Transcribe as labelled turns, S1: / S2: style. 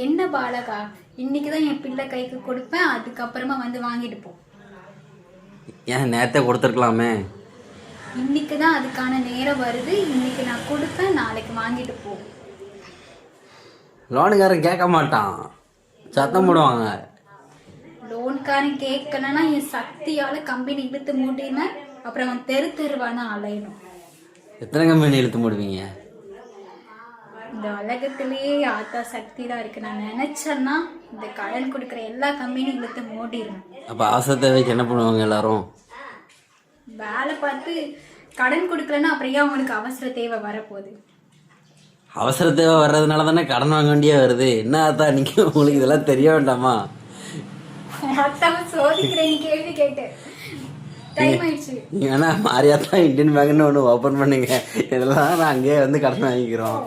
S1: என்ன பாலகா, இன்னைக்குதான் என் பிள்ளை கைக்கு கொடுப்பேன், அதுக்கப்புறமா வந்து வாங்கிட்டு போ.
S2: ஏன் நேரத்தை கொடுத்துருக்கலாமே?
S1: இன்னைக்குதான் அதுக்கான நேரம் வருது. இன்னைக்கு நான் கொடுப்பேன், நாளைக்கு வாங்கிட்டு போ.
S2: லோனுக்காரன் கேட்க மாட்டான், சத்தம் போடுவாங்க.
S1: லோன்காரன் கேட்கலன்னா என் சக்தியால கம்பெனி இழுத்து மூட்டினேன், அப்புறம் அவன் தெருவான அலையணும்.
S2: எத்தனை கம்பெனி இழுத்து மூடுவீங்க?
S1: இந்த உலகத்திலேயே ஆத்தா சக்தி தான் இருக்கு. நான் நினைச்சேன்னா இந்த கடன் கொடுக்குற எல்லா கம்பெனியும் இழுத்து மூடிடுவேன்.
S2: அப்போ அவசர தேவைக்கு என்ன பண்ணுவாங்க எல்லாரும்?
S1: வேலை பார்த்து கடன் கொடுக்கலன்னா அப்புறம் ஏன் அவனுக்கு அவசர தேவை வரப்போகுது?
S2: அவசர தேவை வர்றதுனால தானே கடன் வாங்க வேண்டியே வருது. என்ன ஆத்தா நீங்க, உங்களுக்கு இதெல்லாம் தெரிய வேண்டாமா?
S1: அத்தாவை சோதிக்கிறேன் நீ கேள்வி கேட்டு. டைம் ஆயிடுச்சு.
S2: நீங்க வேணா மாரியாத்தா இந்தியன் பேங்க்னு ஒன்று ஓப்பன் பண்ணுங்க, இதெல்லாம் நான் அங்கேயே வந்து கடன் வாங்கிக்கிறோம்.